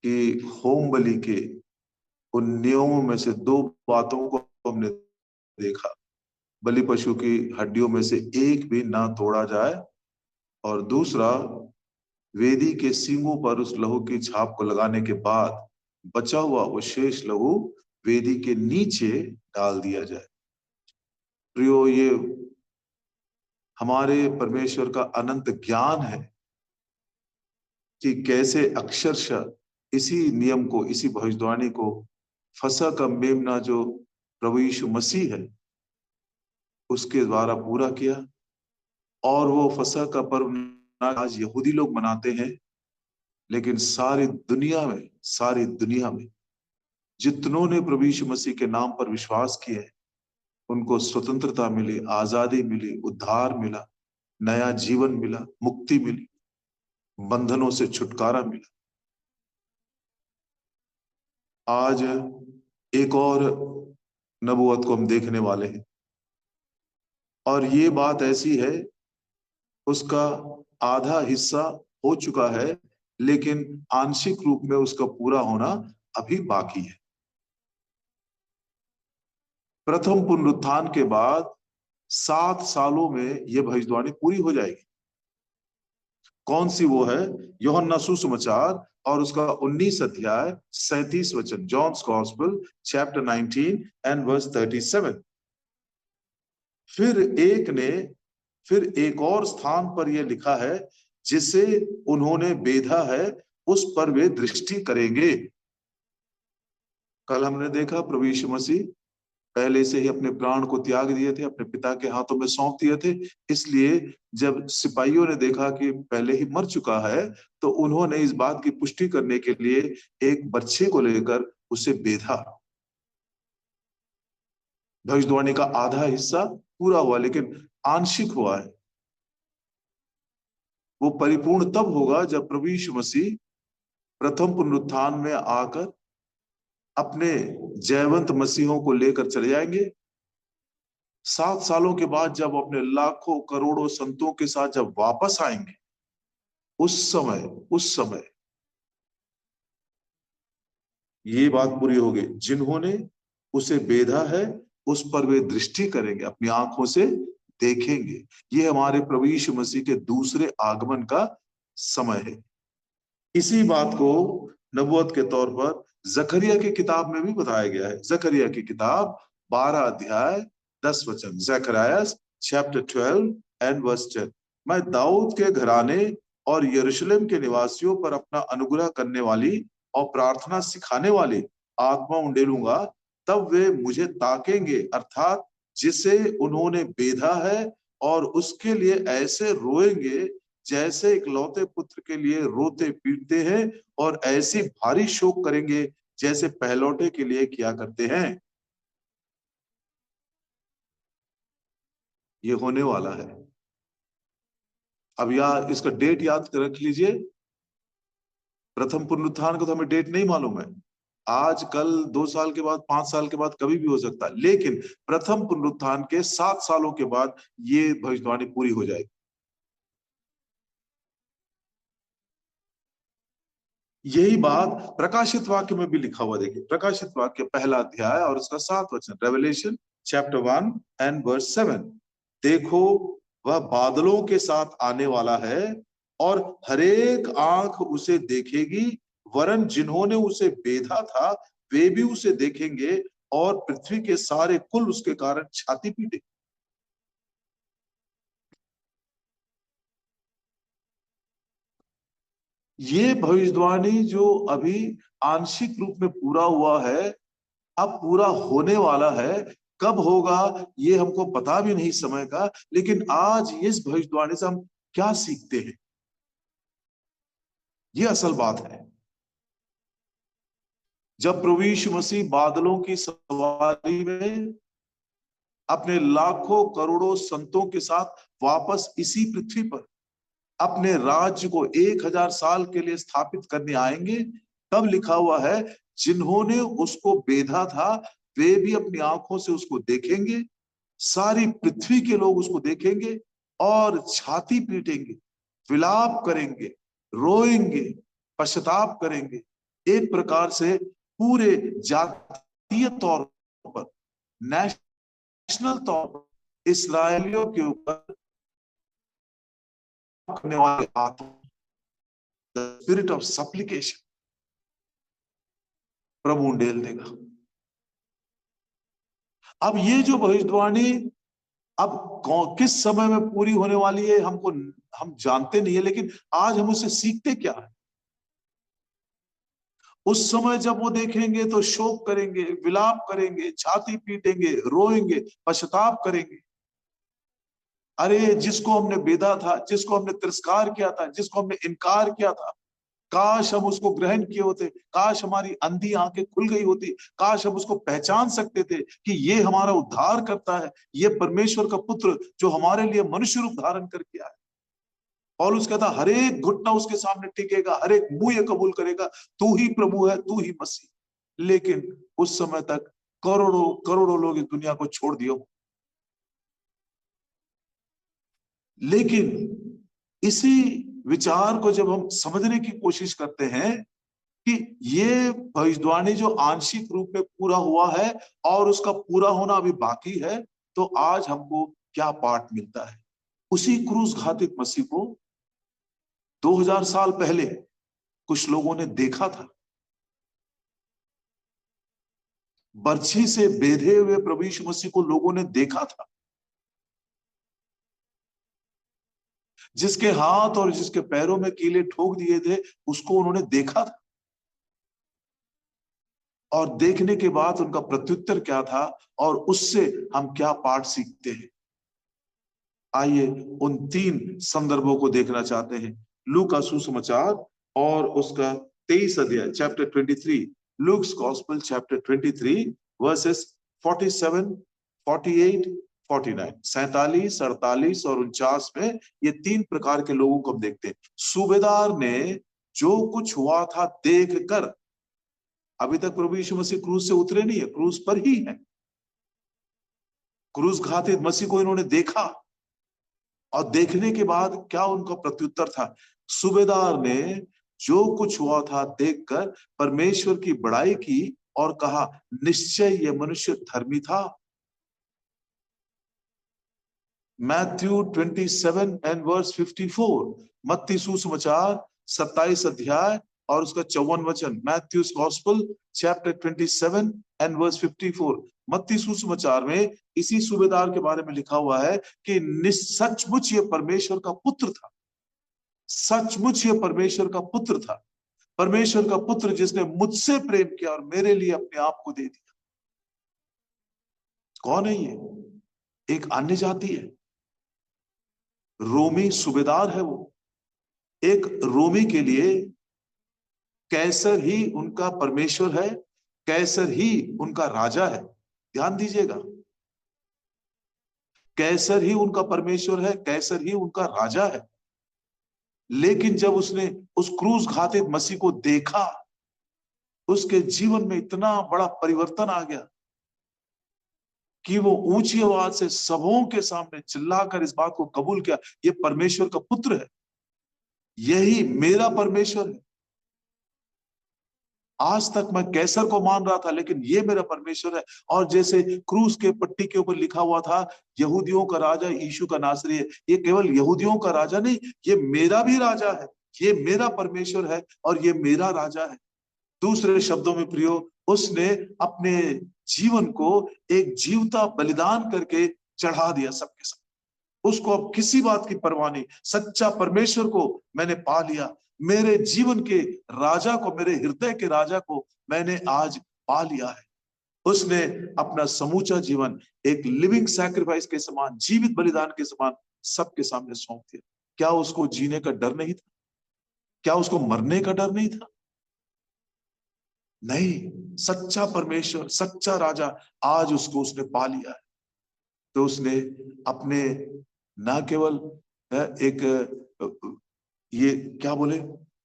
कि होम बलि के उन नियमों में से दो बातों को हमने देखा। बलि पशु की हड्डियों में से एक भी ना तोड़ा जाए, और दूसरा, वेदी के सींगों पर उस लहू की छाप को लगाने के बाद बचा हुआ वो शेष लहू वेदी के नीचे डाल दिया जाए। प्रियो, ये हमारे परमेश्वर का अनंत ज्ञान है कि कैसे अक्षरशः इसी नियम को, इसी भविष्यवाणी को फसह का मेमना जो प्रभु यीशु मसीह है उसके द्वारा पूरा किया। और वो फसह का पर्व आज यहूदी लोग मनाते हैं, लेकिन सारी दुनिया में जितनों ने प्रभु यीशु मसीह के नाम पर विश्वास किए उनको स्वतंत्रता मिली, आजादी मिली, उद्धार मिला, नया जीवन मिला, मुक्ति मिली, बंधनों से छुटकारा मिला। आज एक और नबूवत को हम देखने वाले हैं, और ये बात ऐसी है, उसका आधा हिस्सा हो चुका है, लेकिन आंशिक रूप में उसका पूरा होना अभी बाकी है। प्रथम पुनरुत्थान के बाद 7 सालों में यह भविष्यवाणी पूरी हो जाएगी। कौन सी वो है? यूहन्ना सुसमाचार और उसका 19 अध्याय 37 वचन, John's gospel chapter 19 and verse 37। फिर एक और स्थान पर यह लिखा है, जिसे उन्होंने बेधा है उस पर वे दृष्टि करेंगे। कल हमने देखा प्रभु यीशु मसीह पहले से ही अपने प्राण को त्याग दिए थे, अपने पिता के हाथों में सौंप दिए थे। इसलिए जब सिपाहियों ने देखा कि पहले ही मर चुका है, तो उन्होंने इस बात की पुष्टि करने के लिए एक बच्चे को लेकर उसे बेधा। भविष्यवाणी का आधा हिस्सा पूरा हुआ, लेकिन आंशिक हुआ है। वो परिपूर्ण तब होगा जब प्रभु यीशु मसीह प्रथम पुनरुत्थान में आकर अपने जयवंत मसीहों को लेकर चले जाएंगे। 7 सालों के बाद जब अपने लाखों करोड़ों संतों के साथ जब वापस आएंगे, उस समय ये बात पूरी होगी, जिन्होंने उसे बेधा है उस पर वे दृष्टि करेंगे, अपनी आंखों से देखेंगे। ये हमारे प्रभु यीशु मसीह के दूसरे आगमन का समय है। इसी बात को नबूवत के तौर पर जकरिया की किताब में भी बताया गया है। जकरिया की किताब 12 अध्याय 10 वचन, ज़करियास चैप्टर 12 एंड वर्स 10। मैं दाऊद के घराने और यरूशलेम के निवासियों पर अपना अनुग्रह करने वाली और प्रार्थना सिखाने वाली आत्मा उंडेलूंगा, तब वे मुझे ताकेंगे, अर्थात जिसे उन्होंने बेधा है, और उसके लिए ऐसे रोएंगे जैसे इकलौते पुत्र के लिए रोते पीटते हैं, और ऐसी भारी शोक करेंगे जैसे पहलौठे के लिए किया करते हैं। ये होने वाला है। अब इसका डेट याद रख लीजिए। प्रथम पुनरुत्थान का तो हमें डेट नहीं मालूम है, आज कल 2 साल के बाद, 5 साल के बाद, कभी भी हो सकता है, लेकिन प्रथम पुनरुत्थान के 7 सालों के बाद ये भविष्यवाणी पूरी हो जाएगी। यही बात प्रकाशित वाक्य में भी लिखा हुआ, देखिए प्रकाशित वाक्य 1 अध्याय और उसका 7 वचन, रेवलेशन चैप्टर 1 एंड वर्स 7। देखो, वह बादलों के साथ आने वाला है, और हरेक आंख उसे देखेगी, वरन जिन्होंने उसे बेधा था वे भी उसे देखेंगे, और पृथ्वी के सारे कुल उसके कारण छाती पीटेंगे। ये भविष्यवाणी जो अभी आंशिक रूप में पूरा हुआ है, अब पूरा होने वाला है। कब होगा ये हमको पता भी नहीं समय का, लेकिन आज इस भविष्यवाणी से हम क्या सीखते हैं, ये असल बात है। जब प्रभु यीशु मसीह बादलों की सवारी में अपने लाखों करोड़ों संतों के साथ वापस इसी पृथ्वी पर अपने राज्य को 1000 साल के लिए स्थापित करने आएंगे, तब लिखा हुआ है, जिन्होंने उसको बेधा था वे भी अपनी आंखों से उसको देखेंगे, सारी पृथ्वी के लोग उसको देखेंगे और छाती पीटेंगे, विलाप करेंगे, रोएंगे, पश्चाताप करेंगे। एक प्रकार से पूरे जातीय तौर पर, नेशनल तौर पर इसराइलियों के ऊपर करने वाले आत्मा, द स्पिरिट ऑफ सप्लिकेशन, प्रभु उंडेल देगा। अब ये जो भविष्यवाणी अब किस समय में पूरी होने वाली है हम जानते नहीं है, लेकिन आज हम उसे सीखते क्या है। उस समय जब वो देखेंगे तो शोक करेंगे, विलाप करेंगे, छाती पीटेंगे, रोएंगे, पश्चाताप करेंगे। अरे जिसको हमने बेधा था, जिसको हमने तिरस्कार किया था, जिसको हमने इनकार किया था, काश हम उसको ग्रहण किए होते, काश हमारी अंधी आंखें खुल गई होती, काश हम उसको पहचान सकते थे कि ये हमारा उद्धार करता है, ये परमेश्वर का पुत्र जो हमारे लिए मनुष्य रूप धारण करके आया। पौलुस कहता हर एक घुटना उसके सामने टिकेगा, हर एक मुंह ये कबूल करेगा तू ही प्रभु है, तू ही मसीह। लेकिन उस समय तक करोड़ों करोड़ों लोग इस दुनिया को छोड़ दिए। लेकिन इसी विचार को जब हम समझने की कोशिश करते हैं कि ये भविष्यवाणी जो आंशिक रूप में पूरा हुआ है और उसका पूरा होना अभी बाकी है, तो आज हमको क्या पाठ मिलता है। उसी क्रूस घातित मसीह को 2000 साल पहले कुछ लोगों ने देखा था। बर्छी से बेधे हुए प्रभु यीशु मसीह को लोगों ने देखा था, जिसके हाथ और जिसके पैरों में कीले ठोक दिए थे उसको उन्होंने देखा था। और देखने के बाद उनका प्रत्युत्तर क्या था और उससे हम क्या पाठ सीखते हैं। आइए उन 3 संदर्भों को देखना चाहते हैं। लू का सुसमाचार और उसका 23 अध्याय, chapter 23, Luke's gospel chapter 23 versus 47, 48, 49, 47, 48 और 49 में ये 3 प्रकार के लोगों को हम देखते हैं। सूबेदार ने जो कुछ हुआ था देख कर, अभी तक प्रभु यीशु मसीह क्रूस से उतरे नहीं है, क्रूस पर ही है। क्रूस घातित मसीह को इन्होंने देखा और देखने के बाद क्या उनका प्रत्युत्तर था। सूबेदार ने जो कुछ हुआ था देखकर परमेश्वर की बड़ाई की और कहा निश्चय ये मनुष्य धर्मी था। मैथ्यू 27 एंड वर्स 54, मत्ती सुसमाचार 27 अध्याय और उसका 54 वचन। Matthew's gospel chapter 27 and verse 54, Matti सुसमाचार में इसी सूबेदार के बारे में लिखा हुआ है कि सचमुच ये परमेश्वर का पुत्र था। सचमुच ये परमेश्वर का पुत्र था, परमेश्वर का पुत्र जिसने मुझसे प्रेम किया और मेरे लिए अपने आप को दे दिया। कौन है ये? एक अन्य जाति है, रोमी सूबेदार है वो। एक रोमी के लिए कैसर ही उनका परमेश्वर है, कैसर ही उनका राजा है। ध्यान दीजिएगा, कैसर ही उनका परमेश्वर है, कैसर ही उनका राजा है। लेकिन जब उसने उस क्रूस घातित मसीह को देखा, उसके जीवन में इतना बड़ा परिवर्तन आ गया कि वो ऊंची आवाज से सबों के सामने चिल्लाकर इस बात को कबूल किया, ये परमेश्वर का पुत्र है, यही मेरा परमेश्वर है। आज तक मैं कैसर को मान रहा था, लेकिन ये मेरा परमेश्वर है। और जैसे क्रूस के पट्टी के ऊपर लिखा हुआ था यहूदियों का राजा यीशु का नासरी है, ये केवल यहूदियों का राजा नहीं, ये मेरा भी राजा है, ये मेरा परमेश्वर है और ये मेरा राजा है। दूसरे शब्दों में प्रियो, उसने अपने जीवन को एक जीवता बलिदान करके चढ़ा दिया सबके साथ। उसको अब किसी बात की परवाह नहीं, सच्चा परमेश्वर को मैंने पा लिया, मेरे जीवन के राजा को, मेरे हृदय के राजा को मैंने आज पा लिया है। उसने अपना समूचा जीवन एक लिविंग सैक्रिफाइस के समान, जीवित बलिदान के समान सबके सामने सौंप दिया। क्या उसको जीने का डर नहीं था? क्या उसको मरने का डर नहीं था? नहीं, सच्चा परमेश्वर, सच्चा राजा आज उसको उसने पा लिया है। तो उसने अपने ना केवल एक ये क्या बोले,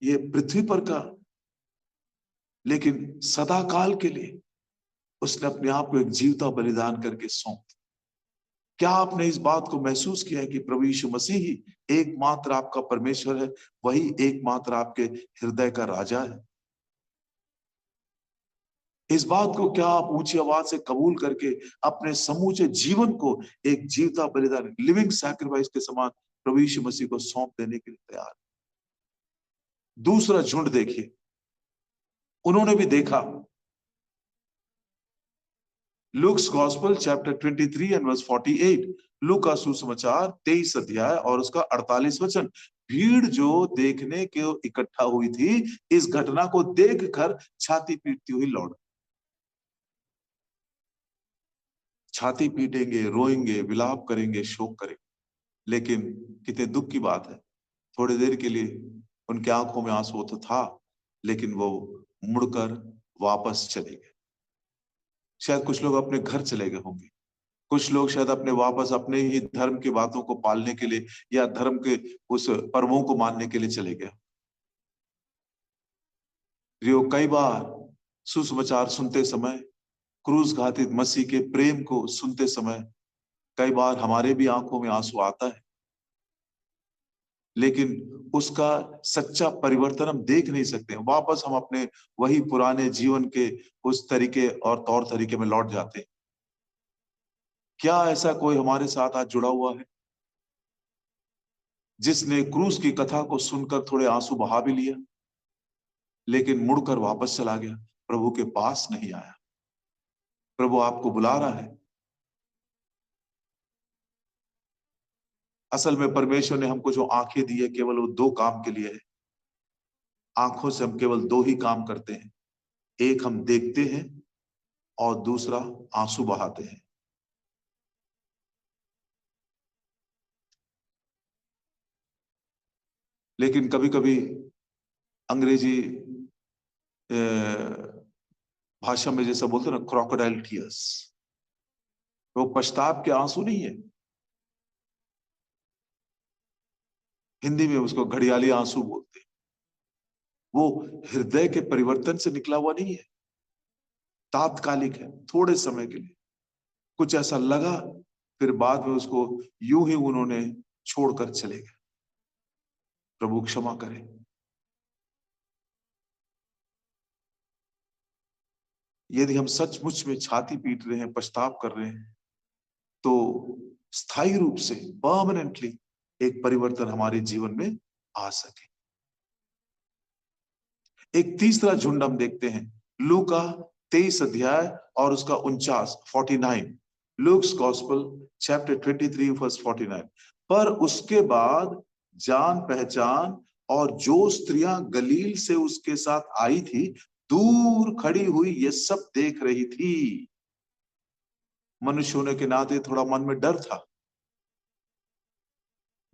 ये पृथ्वी पर का, लेकिन सदा काल के लिए उसने अपने आप को एक जीवता बलिदान करके सौंप दिया। क्या आपने इस बात को महसूस किया है कि प्रभु यीशु मसीह ही एकमात्र आपका परमेश्वर है, वही एकमात्र आपके हृदय का राजा है? इस बात को क्या आप ऊंची आवाज से कबूल करके अपने समूचे जीवन को एक जीवता बलिदान, लिविंग सैक्रिफाइस के समान प्रभु यीशु मसीह को सौंप देने के लिए तैयार? दूसरा झुंड देखिए, उन्होंने भी देखा। Luke's gospel chapter 23 and verse 48, Luke का सुसमाचार 23 अध्याय और उसका 48 वचन। भीड़ जो देखने के इकट्ठा हुई थी, इस घटना को देखकर छाती पीटती हुई लौट। छाती पीटेंगे, रोएंगे, विलाप करेंगे, शोक करेंगे, लेकिन कितने दुख की बात है, थोड़ी देर के लिए उनके आंखों में आंसू तो था, लेकिन वो मुड़कर वापस चले गए। शायद कुछ लोग अपने घर चले गए होंगे, कुछ लोग शायद अपने वापस अपने ही धर्म की बातों को पालने के लिए या धर्म के उस पर्वों को मानने के लिए चले गए। कई बार सुसमाचार सुनते समय, क्रूस घातित मसीह के प्रेम को सुनते समय, कई बार हमारे भी आंखों में आंसू आता है, लेकिन उसका सच्चा परिवर्तन हम देख नहीं सकते। वापस हम अपने वही पुराने जीवन के उस तरीके और तौर तरीके में लौट जाते हैं। क्या ऐसा कोई हमारे साथ आज जुड़ा हुआ है जिसने क्रूस की कथा को सुनकर थोड़े आंसू बहा भी लिया, लेकिन मुड़कर वापस चला गया, प्रभु के पास नहीं आया? प्रभु आपको बुला रहा है। असल में परमेश्वर ने हमको जो आंखें दी है, केवल वो दो काम के लिए है। आंखों से हम केवल दो ही काम करते हैं, एक हम देखते हैं और दूसरा आंसू बहाते हैं। लेकिन कभी कभी अंग्रेजी भाषा में जैसा बोलते हैं ना, क्रोकोडाइल टीयर्स, वो पश्चाताप के आंसू नहीं है, हिंदी में उसको घड़ियाली आंसू बोलते हैं। वो हृदय के परिवर्तन से निकला हुआ नहीं है, तात्कालिक है, थोड़े समय के लिए कुछ ऐसा लगा, फिर बाद में उसको यूं ही उन्होंने छोड़कर चले गए। प्रभु क्षमा करे। यदि हम सचमुच में छाती पीट रहे हैं, पछताव कर रहे हैं, तो स्थायी रूप से, परमानेंटली एक परिवर्तन हमारे जीवन में आ सके। एक तीसरा झुंड हम देखते हैं, लूका 23 अध्याय और उसका 49, लूक्स गॉस्पेल चैप्टर 23 वर्स 49। पर उसके बाद जान पहचान और जो स्त्रियां गलील से उसके साथ आई थी, दूर खड़ी हुई ये सब देख रही थी। मनुष्य होने के नाते थोड़ा मन में डर था।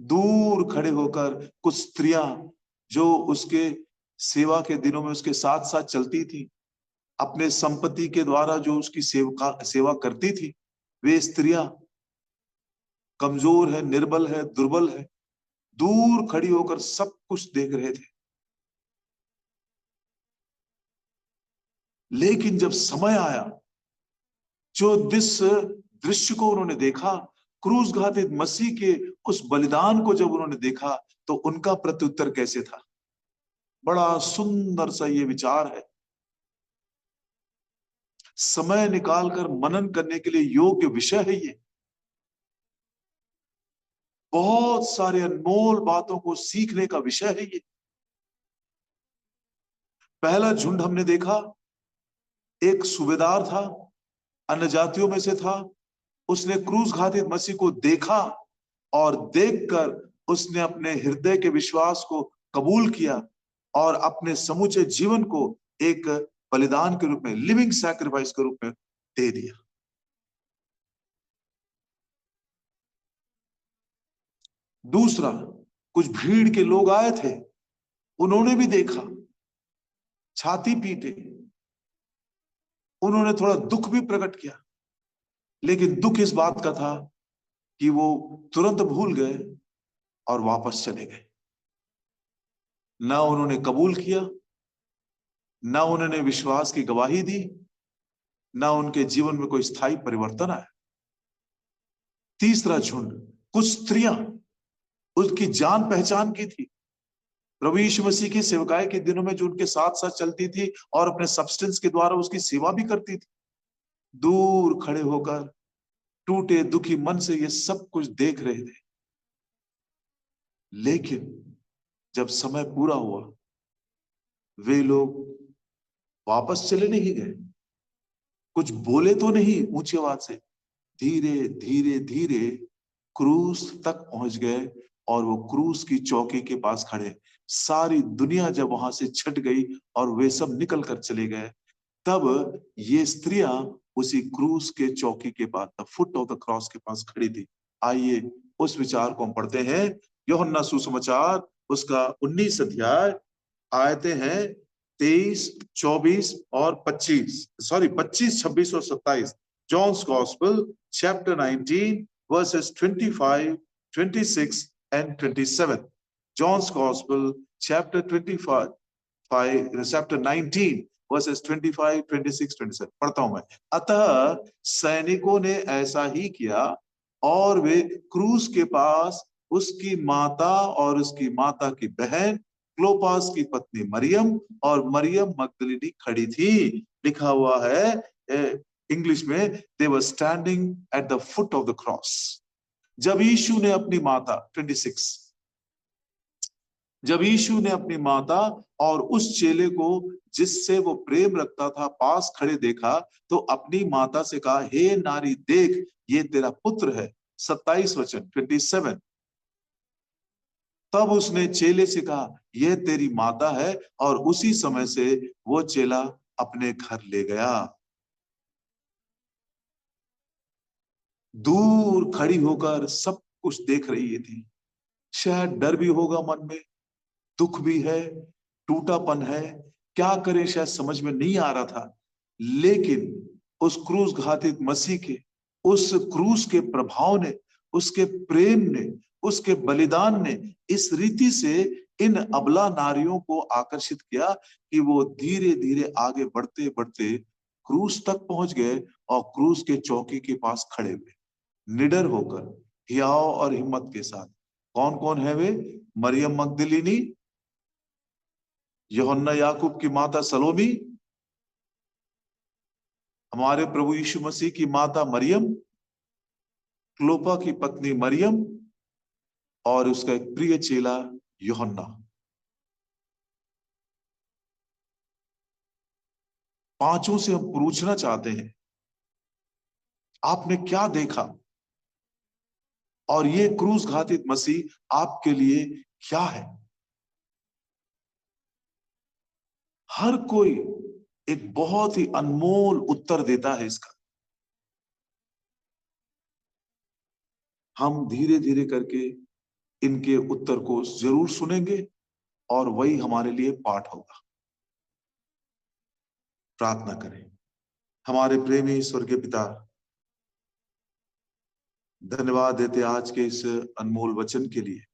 दूर खड़े होकर कुछ स्त्रियां जो उसके सेवा के दिनों में उसके साथ साथ चलती थी, अपने संपत्ति के द्वारा जो उसकी सेवा करती थी, वे स्त्रियां कमजोर है, निर्बल है, दुर्बल है, दूर खड़ी होकर सब कुछ देख रहे थे। लेकिन जब समय आया, जो दृश्य को उन्होंने देखा, क्रूस घातित मसीह के उस बलिदान को जब उन्होंने देखा, तो उनका प्रत्युत्तर कैसे था? बड़ा सुंदर सा ये विचार है, समय निकालकर मनन करने के लिए योग्य विषय है ये। बहुत सारे अनमोल बातों को सीखने का विषय है ये। पहला झुंड हमने देखा, एक सूबेदार था, अन्य जातियों में से था, उसने क्रूस घातित मसीह को देखा और देखकर उसने अपने हृदय के विश्वास को कबूल किया और अपने समूचे जीवन को एक बलिदान के रूप में, लिविंग सैक्रिफाइस के रूप में दे दिया। दूसरा, कुछ भीड़ के लोग आए थे, उन्होंने भी देखा, छाती पीटे, उन्होंने थोड़ा दुख भी प्रकट किया, लेकिन दुख इस बात का था कि वो तुरंत भूल गए और वापस चले गए। ना उन्होंने कबूल किया, ना उन्होंने विश्वास की गवाही दी, ना उनके जीवन में कोई स्थायी परिवर्तन आया। तीसरा झुंड, कुछ स्त्रियां उसकी जान पहचान की थी, प्रभु यीशु मसीह की सेवकाई के दिनों में जो उनके साथ साथ चलती थी और अपने सब्सटेंस के द्वारा उसकी सेवा भी करती थी, दूर खड़े होकर टूटे दुखी मन से ये सब कुछ देख रहे थे। लेकिन जब समय पूरा हुआ, वे लोग वापस चले नहीं गए, कुछ बोले तो नहीं ऊंची आवाज से, धीरे धीरे धीरे क्रूस तक पहुंच गए और वो क्रूस की चौकी के पास खड़े। सारी दुनिया जब वहां से छट गई और वे सब निकल कर चले गए, तब ये स्त्रियां उसी क्रूस के चौकी के पास, the foot of the cross के पास खड़ी थी। आइए उस विचार को हम पढ़ते हैं। यूहन्ना सुसमाचार उसका 19 अध्याय, आयतें हैं 23, 24 और 25, 25, 26 और 27। John's gospel chapter 19 verses 25, 26 and 27. John's Gospel chapter 25, chapter 19 verses 25, 26, 27 पढ़ता हूं मैं। अतः सैनिकों ने ऐसा ही किया और वे क्रूस के पास उसकी माता और उसकी माता की बहन क्लोपास की पत्नी मरियम और मरियम मगदलिनी खड़ी थी। लिखा हुआ है इंग्लिश में, they were standing at the foot of the cross. जब यीशु ने अपनी माता, 26, जब यीशु ने अपनी माता और उस चेले को जिससे वो प्रेम रखता था पास खड़े देखा, तो अपनी माता से कहा, हे नारी देख, ये तेरा पुत्र है। 27 वचन 27। तब उसने चेले से कहा, यह तेरी माता है, और उसी समय से वो चेला अपने घर ले गया। दूर खड़ी होकर सब कुछ देख रही थी। शायद डर भी होगा मन में, दुख भी है, टूटापन है, क्या करें शायद समझ में नहीं आ रहा था। लेकिन उस क्रूस घातित मसीह के, उस क्रूस के प्रभाव ने, उसके प्रेम ने, उसके बलिदान ने इस रीति से इन अबला नारियों को आकर्षित किया कि वो धीरे धीरे आगे बढ़ते बढ़ते क्रूस तक पहुंच गए और क्रूस के चौकी के पास खड़े हुए, निडर होकर, हियाव और हिम्मत के साथ। कौन कौन है वे? मरियम मगदलिनी, यूहन्ना याकूब की माता सलोमी, हमारे प्रभु यीशु मसीह की माता मरियम, क्लोपा की पत्नी मरियम और उसका एक प्रिय चेला यूहन्ना। पांचों से हम पूछना चाहते हैं, आपने क्या देखा और ये क्रूस घातित मसीह आपके लिए क्या है? हर कोई एक बहुत ही अनमोल उत्तर देता है इसका। हम धीरे धीरे करके इनके उत्तर को जरूर सुनेंगे और वही हमारे लिए पाठ होगा। प्रार्थना करें। हमारे प्रेमी स्वर्गीय पिता, धन्यवाद देते आज के इस अनमोल वचन के लिए।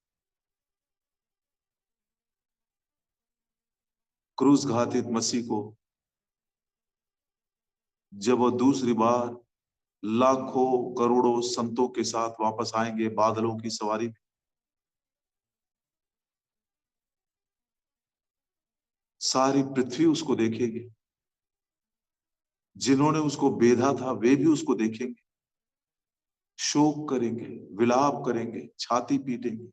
क्रूस घातित मसीह को जब वो दूसरी बार लाखों करोड़ों संतों के साथ वापस आएंगे बादलों की सवारी में, सारी पृथ्वी उसको देखेगी। जिन्होंने उसको बेधा था वे भी उसको देखेंगे, शोक करेंगे, विलाप करेंगे, छाती पीटेंगे,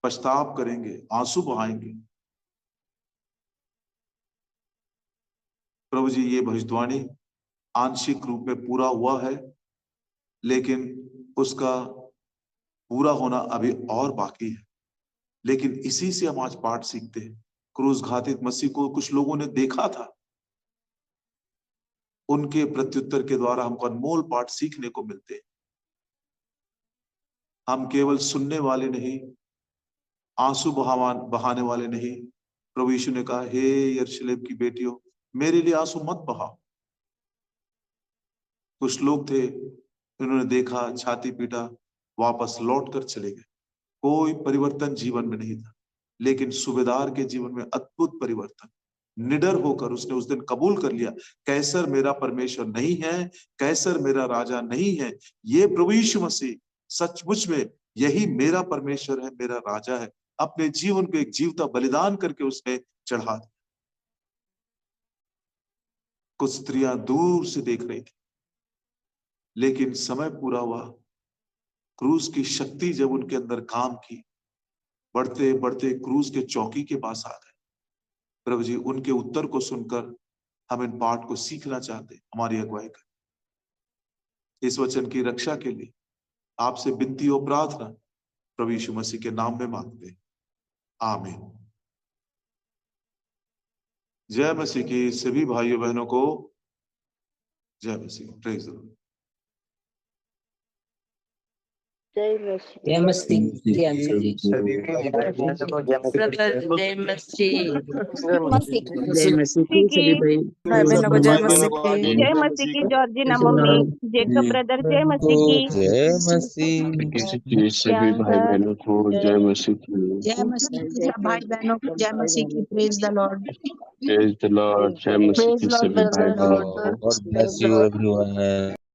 पछताव करेंगे, आंसू बहाएंगे। प्रभु जी, ये भविष्यवाणी आंशिक रूप में पूरा हुआ है, लेकिन उसका पूरा होना अभी और बाकी है। लेकिन इसी से हम आज पाठ सीखते हैं। क्रूस घातित मसीह को कुछ लोगों ने देखा था, उनके प्रत्युत्तर के द्वारा हमको अनमोल पाठ सीखने को मिलते हैं। हम केवल सुनने वाले नहीं, आंसू बहाने वाले नहीं। प्रभु यीशु ने कहा, हे यरूशलेम की बेटियों, मेरे लिए आंसू मत बहाओ। कुछ लोग थे, उन्होंने देखा, छाती पीटा, वापस लौट कर चले गए। कोई परिवर्तन जीवन में नहीं था। लेकिन सूबेदार के जीवन में अद्भुत परिवर्तन। निडर होकर उसने उस दिन कबूल कर लिया, कैसर मेरा परमेश्वर नहीं है, कैसर मेरा राजा नहीं है, ये प्रभु यीशु मसीह सचमुच में यही मेरा परमेश्वर है, मेरा राजा है। अपने जीवन को एक जीवता बलिदान करके उसने चढ़ा दिया। कुछ स्त्रियां दूर से देख रही थी, लेकिन समय पूरा हुआ, क्रूस की शक्ति जब उनके अंदर काम की, बढ़ते बढ़ते क्रूस के चौकी के पास आ गए। प्रभु जी उनके उत्तर को सुनकर हम इन पाठ को सीखना चाहते, हमारी अगुवाई कर। इस वचन की रक्षा के लिए आपसे विनती और प्रार्थना प्रभु यीशु मसीह के नाम में मांगते, आमीन। जय मसीह की सभी भाइयों बहनों को जय मसीह। Praise the Lord. जय मसीह। जय मसीह। जय मसीह। जय मसीह की सभी भाई बहनों को जय मसीह की। जय मसीह की जॉर्जिना मम्मी, जेकब ब्रदर जय मसीह की। जय मसीह सभी भाई बहनों को जय मसीह की। जय मसीह की भाई बहनों को जय मसीह की। Praise the Lord. Praise the Lord. जय मसीह की सभी भाई बहनों को। God bless you everyone.